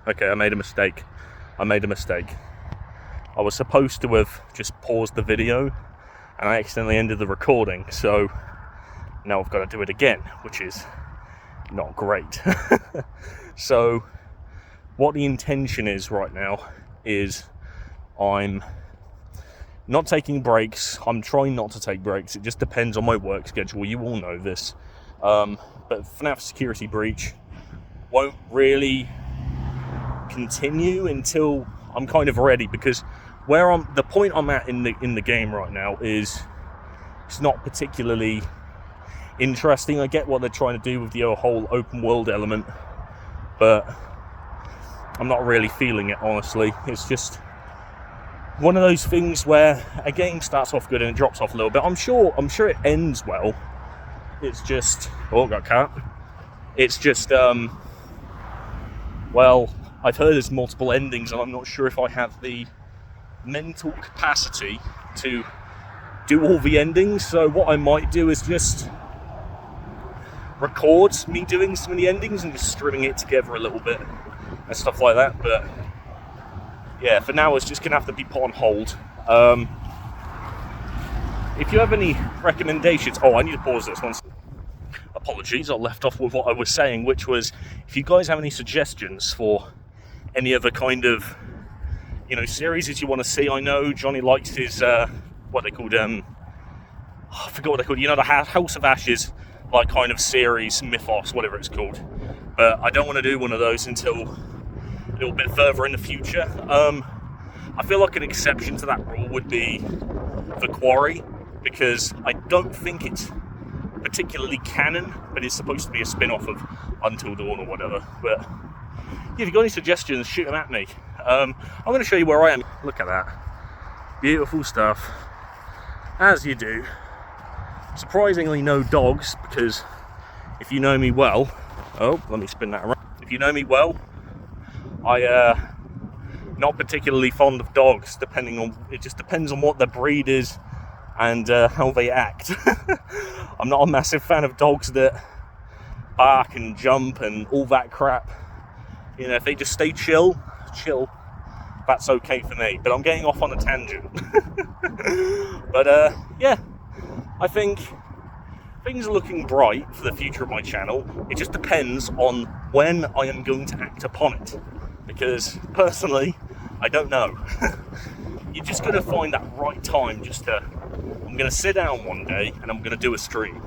Okay, I made a mistake. I was supposed to have just paused the video, and I accidentally ended the recording, so now I've got to do it again, which is not great. So, what the intention is right now is I'm not taking breaks. I'm trying not to take breaks. It just depends on my work schedule. You all know this. But FNAF Security Breach won't really continue until I'm kind of ready, because the point I'm at in the game right now is it's not particularly interesting. I get what they're trying to do with the whole open world element, but I'm not really feeling it, honestly. It's just one of those things where a game starts off good and it drops off a little bit. I'm sure it ends well. It's just got cut. It's just well, I've heard there's multiple endings, and I'm not sure if I have the mental capacity to do all the endings. So what I might do is just record me doing some of the endings and just stringing it together a little bit and stuff like that. But yeah, for now it's just gonna have to be put on hold. If you have any recommendations, I need to pause this one. Apologies, I left off with what I was saying, which was if you guys have any suggestions for any other kind of, series that you want to see. I know Johnny likes his, what they called, I forgot what they called, the House of Ashes, like kind of series, Mythos, whatever it's called. But I don't want to do one of those until a little bit further in the future. I feel like an exception to that rule would be The Quarry, because I don't think it's particularly canon, but it's supposed to be a spin-off of Until Dawn or whatever. But yeah, if you've got any suggestions, shoot them at me. I'm going to show you where I am. Look at that. Beautiful stuff. As you do. Surprisingly no dogs, because if you know me well... let me spin that around. If you know me well, not particularly fond of dogs, it just depends on what the breed is and how they act. I'm not a massive fan of dogs that bark and jump and all that crap. If they just stay chill, that's okay for me. But I'm getting off on a tangent. But yeah, I think things are looking bright for the future of my channel. It just depends on when I am going to act upon it, because personally I don't know. You're just going to find that right time. I'm going to sit down one day and I'm going to do a stream,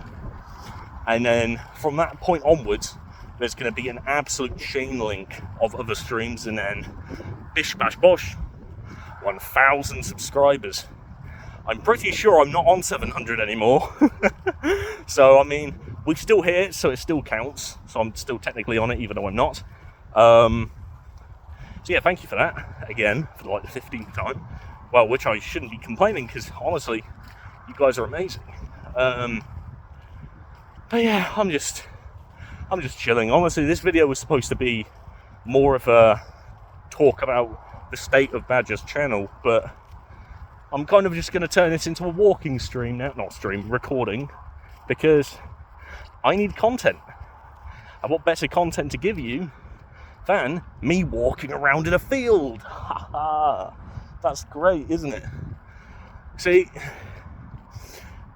and then from that point onwards there's going to be an absolute chain link of other streams, and then bish bash bosh, 1,000 subscribers. I'm pretty sure I'm not on 700 anymore. So, we're still here, so it still counts. So I'm still technically on it, even though I'm not. So yeah, thank you for that, again, for the 15th time. Well, which I shouldn't be complaining, because honestly, you guys are amazing. But yeah, I'm just chilling. Honestly, this video was supposed to be more of a talk about the state of Badger's channel, but I'm kind of just going to turn this into a walking stream now. Not stream, recording, because I need content. And what better content to give you than me walking around in a field? Haha, that's great, isn't it? See,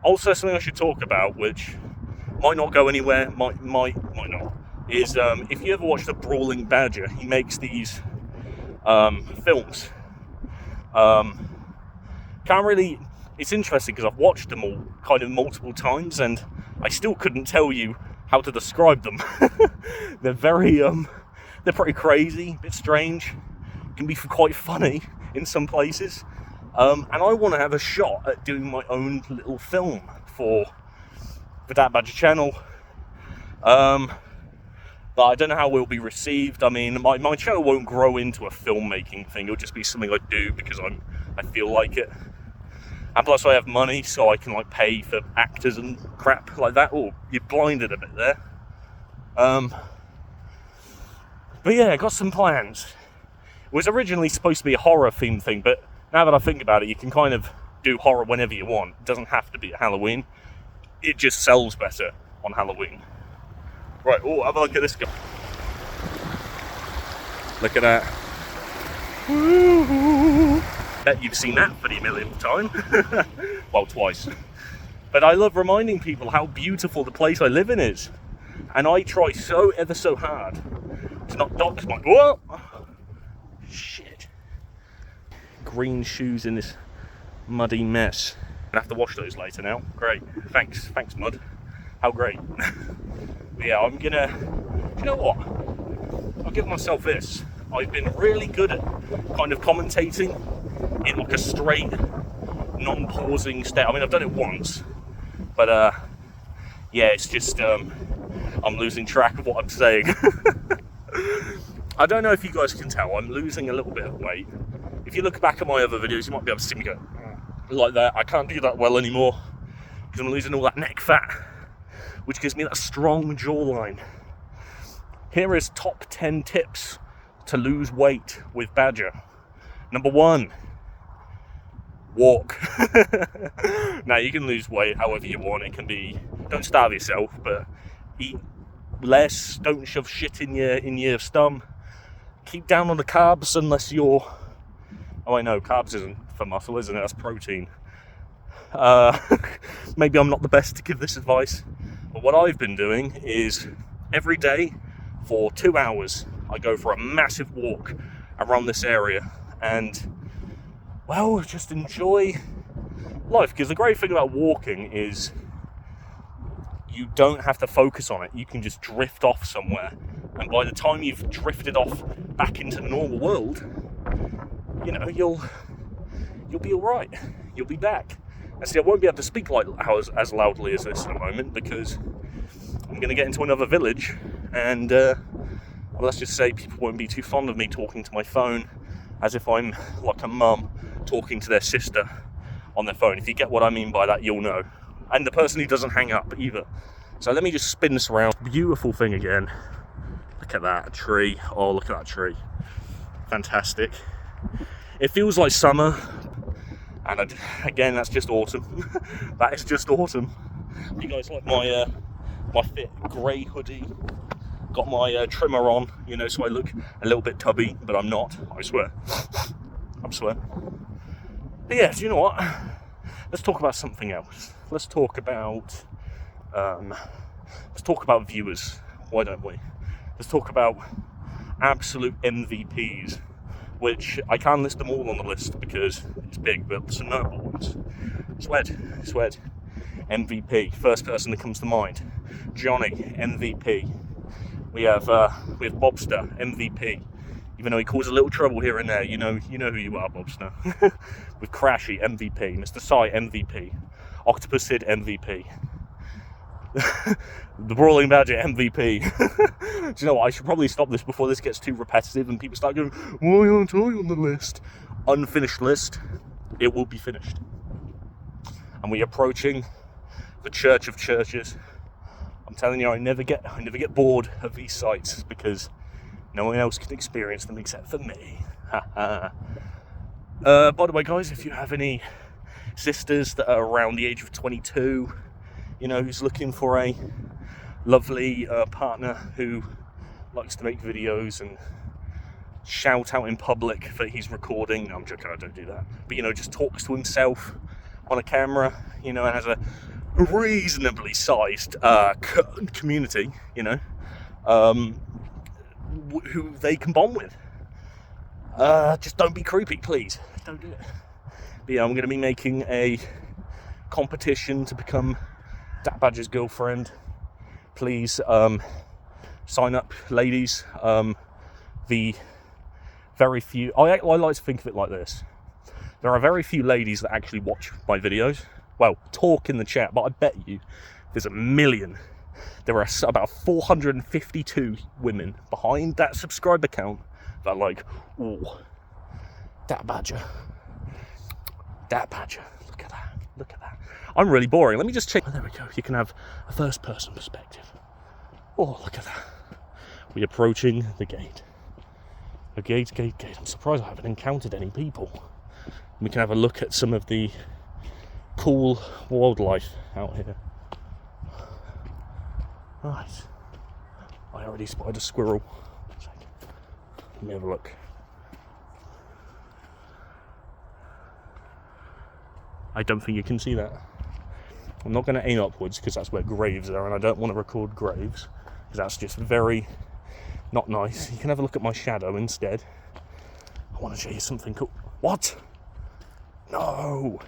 also something I should talk about, which might not go anywhere, might not, is if you ever watch The Brawling Badger, he makes these films. It's interesting because I've watched them all kind of multiple times, and I still couldn't tell you how to describe them. They're pretty crazy, a bit strange, can be quite funny in some places. And I want to have a shot at doing my own little film for that Badger channel. But I don't know how it will be received. My channel won't grow into a filmmaking thing. It'll just be something I do because I feel like it. And plus I have money, so I can pay for actors and crap like that. Oh, you're blinded a bit there. But yeah, I got some plans. It was originally supposed to be a horror themed thing, but now that I think about it, you can kind of do horror whenever you want. It doesn't have to be at Halloween. It just sells better on Halloween. Right, have a look at this guy. Look at that. Woo-hoo. Bet you've seen that for the millionth time. Well, twice. But I love reminding people how beautiful the place I live in is. And I try so ever so hard to not dox my... Whoa! Shit. Green shoes in this muddy mess. I'm gonna have to wash those later now. Great. Thanks, mud. How great. But yeah, I'm gonna... You know what? I'll give myself this. I've been really good at kind of commentating in like a straight, non-pausing state. I mean, I've done it once, but yeah, it's just I'm losing track of what I'm saying. I don't know if you guys can tell, I'm losing a little bit of weight. If you look back at my other videos, you might be able to see me go like that. I can't do that well anymore because I'm losing all that neck fat, which gives me that strong jawline. Here is top 10 tips to lose weight with Badger. Number 1, walk. Now, you can lose weight however you want. It can be, don't starve yourself, but eat less. Don't shove shit in your stomach. Keep down on the carbs unless you're... Oh, I know, carbs isn't for muscle, isn't it? That's protein. Maybe I'm not the best to give this advice, but what I've been doing is every day for 2 hours, I go for a massive walk around this area and, well, just enjoy life. Because the great thing about walking is you don't have to focus on it. You can just drift off somewhere. And by the time you've drifted off back into the normal world, you know, you'll be all right. You'll be back. And see, I won't be able to speak like as loudly as this in a moment because I'm going to get into another village and well, let's just say people won't be too fond of me talking to my phone as if I'm like a mum talking to their sister on their phone. If you get what I mean by that, you'll know. And the person who doesn't hang up either. So let me just spin this around. Beautiful thing again. Look at that tree. Oh, look at that tree. Fantastic. It feels like summer. And again, that's just autumn. That is just autumn. You guys like my fit grey hoodie? Got my trimmer on, you know, so I look a little bit tubby, but I'm not, I swear. I swear. But yeah, do you know what? Let's talk about something else. Let's talk about viewers. Why don't we? Let's talk about absolute MVPs, which I can't list them all on the list because it's big, but some notable ones. Swed. MVP, first person that comes to mind. Johnny, MVP. We have Bobster, MVP. Even though he caused a little trouble here and there, you know who you are, Bobster. With Crashy, MVP. Mr. Sai, MVP. Octopus Sid, MVP. The Brawling Badger, MVP. Do you know what? I should probably stop this before this gets too repetitive and people start going, why aren't I on the list? Unfinished list. It will be finished. And we're approaching the Church of Churches. I'm telling you, I never get bored of these sites because no one else can experience them except for me. By the way, guys, if you have any sisters that are around the age of 22, you know, who's looking for a lovely partner who likes to make videos and shout out in public that he's recording. No, I'm joking, I don't do that. But, you know, just talks to himself on a camera, you know, and has a reasonably sized community, you know, who they can bond with. Just don't be creepy, please. Don't do it. But yeah, I'm going to be making a competition to become Dat Badger's girlfriend. Please sign up, ladies. The very few... I like to think of it like this. There are very few ladies that actually watch my videos. Well, talk in the chat, but I bet you there's a million. There are about 452 women behind that subscriber count that are like, oh, Dat Badger. Dat Badger. Look at that. Look at that. I'm really boring. Let me just check. Oh, there we go. You can have a first person perspective. Oh, look at that. We're approaching the gate. The gate. I'm surprised I haven't encountered any people. We can have a look at some of the cool wildlife out here. Right. I already spotted a squirrel. Let me have a look. I don't think you can see that. I'm not going to aim upwards because that's where graves are, and I don't want to record graves because that's just very not nice. You can have a look at my shadow instead. I want to show you something cool. What? No!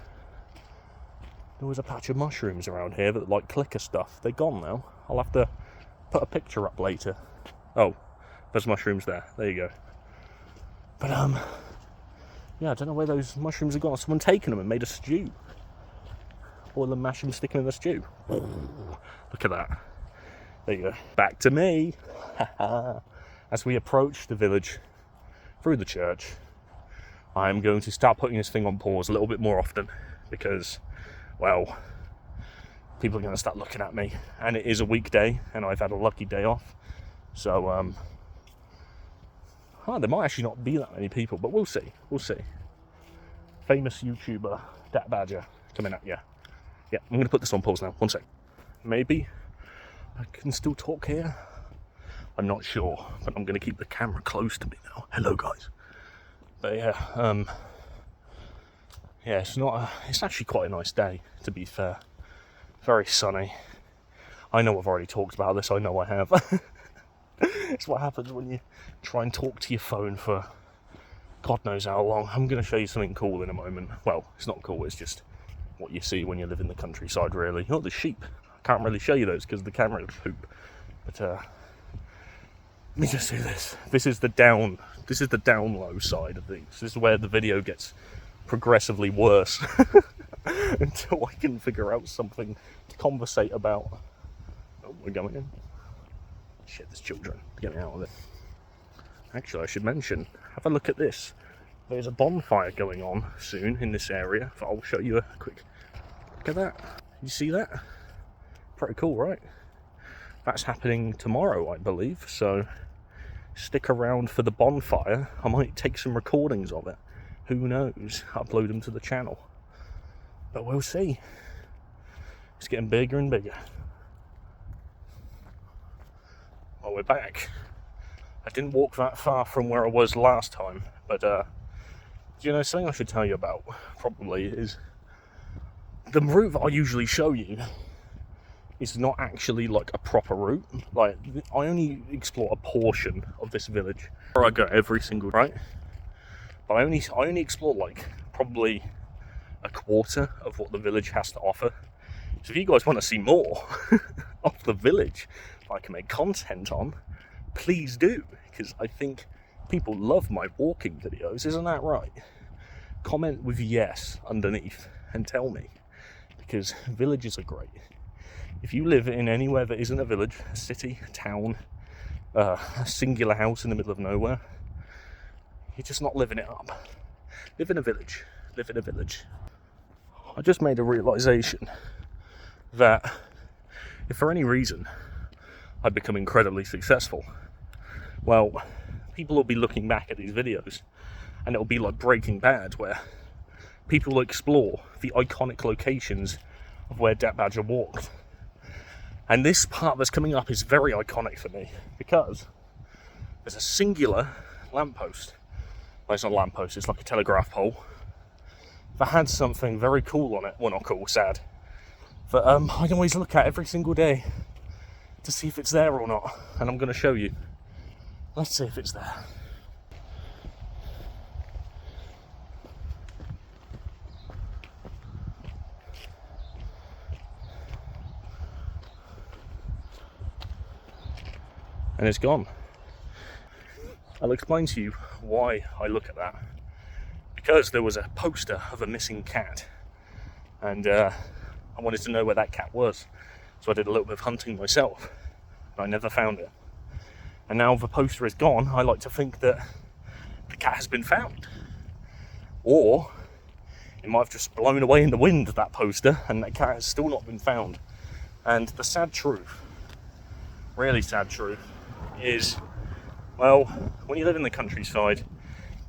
There was a patch of mushrooms around here that like clicker stuff. They're gone now. I'll have to put a picture up later. Oh, there's mushrooms there. There you go. But yeah, I don't know where those mushrooms have gone. Someone taken them and made a stew. Boil them, mash them, stick them in the stew. Look at that. There you go. Back to me. As we approach the village through the church, I'm going to start putting this thing on pause a little bit more often because, well, people are going to start looking at me. And it is a weekday, and I've had a lucky day off. So, there might actually not be that many people, but we'll see. We'll see. Famous YouTuber, Dat Badger, coming at you. Yeah, I'm going to put this on pause now. One sec. Maybe I can still talk here. I'm not sure, but I'm going to keep the camera close to me now. Hello, guys. But yeah, it's actually quite a nice day, to be fair. Very sunny. I know I've already talked about this. I know I have. It's what happens when you try and talk to your phone for God knows how long. I'm going to show you something cool in a moment. Well, it's not cool, it's just what you see when you live in the countryside, really. Oh, the sheep. I can't really show you those because the camera would poop. But let me just do this. This is the down low side of things. This is where the video gets progressively worse until I can figure out something to conversate about. Oh, we're going in. Shit, there's children. Get me out of it. Actually, I should mention, have a look at this. There's a bonfire going on soon in this area. I'll show you a quick look at that. You see that? Pretty cool, right? That's happening tomorrow, I believe. So stick around for the bonfire. I might take some recordings of it. Who knows? Upload them to the channel. But we'll see. It's getting bigger and bigger. Well, we're back. I didn't walk that far from where I was last time, but something I should tell you about probably is the route that I usually show you is not actually like a proper route. Like, I only explore a portion of this village where I go every single right, but I only explore like probably a quarter of what the village has to offer. So if you guys want to see more of the village I can make content on, please do, because I think people love my walking videos. Isn't that right? Comment with yes underneath and tell me, because villages are great. If you live in anywhere that isn't a village, a city, a town, a singular house in the middle of nowhere, you're just not living it up. Live in a village. Live in a village. I just made a realization that if for any reason I become incredibly successful, well, people will be looking back at these videos and it'll be like Breaking Bad, where people will explore the iconic locations of where Dat Badger walked. And this part that's coming up is very iconic for me because there's a singular lamppost. Well, it's not a lamppost, it's like a telegraph pole that had something very cool on it. Well, not cool, sad. But I can always look at every single day to see if it's there or not, and I'm going to show you. Let's see if it's there. And it's gone. I'll explain to you why I look at that. Because there was a poster of a missing cat, and I wanted to know where that cat was. So I did a little bit of hunting myself, and I never found it. And now the poster is gone, I like to think that the cat has been found. Or it might have just blown away in the wind, that poster, and that cat has still not been found. And the sad truth, really sad truth, is, well, when you live in the countryside,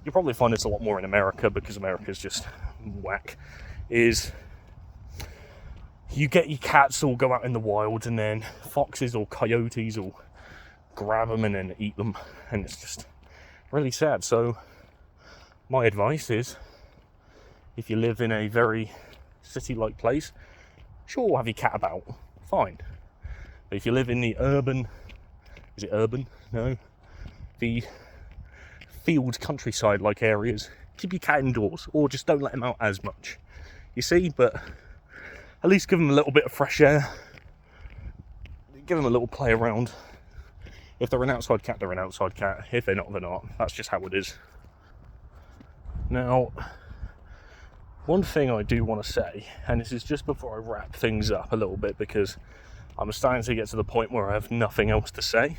you'll probably find this a lot more in America, because America's just whack, is you get your cats all go out in the wild, and then foxes or coyotes will grab them and then eat them, and it's just Really sad. So my advice is, if you live in a very city-like place, sure, have your cat about, fine. But if you live in the urban, is it urban? No. The field countryside-like areas, keep your cat indoors, or just don't let him out as much. You see, but at least give him a little bit of fresh air. Give him a little play around. If they're an outside cat, they're an outside cat. If they're not, they're not. That's just how it is. Now, one thing I do want to say, and this is just before I wrap things up a little bit, because I'm starting to get to the point where I have nothing else to say,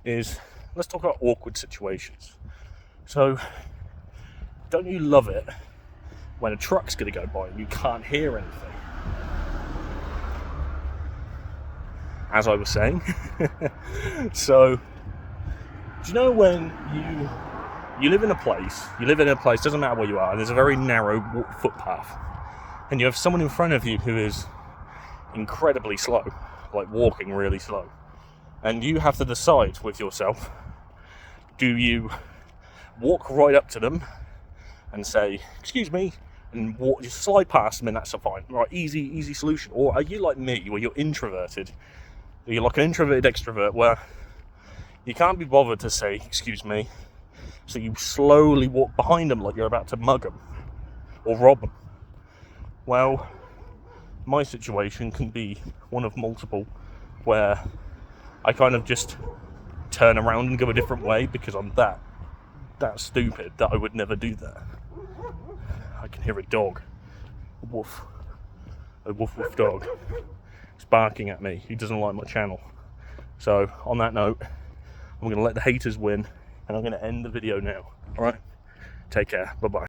is let's talk about awkward situations. So, don't you love it when a truck's going to go by and you can't hear anything? As I was saying. So, do you know when you live in a place, doesn't matter where you are, and there's a very narrow footpath, and you have someone in front of you who is incredibly slow, like walking really slow, and you have to decide with yourself, do you walk right up to them and say, excuse me, and just slide past them and that's fine, right, easy solution? Or are you like me, where you're introverted? You're like an introverted extrovert, where you can't be bothered to say, excuse me, so you slowly walk behind them like you're about to mug them or rob them? Well, my situation can be one of multiple, where I kind of just turn around and go a different way because I'm that stupid that I would never do that. I can hear a dog, a woof dog. He's barking at me. He doesn't like my channel. So on that note, I'm going to let the haters win, and I'm going to end the video now. Alright? Take care. Bye-bye.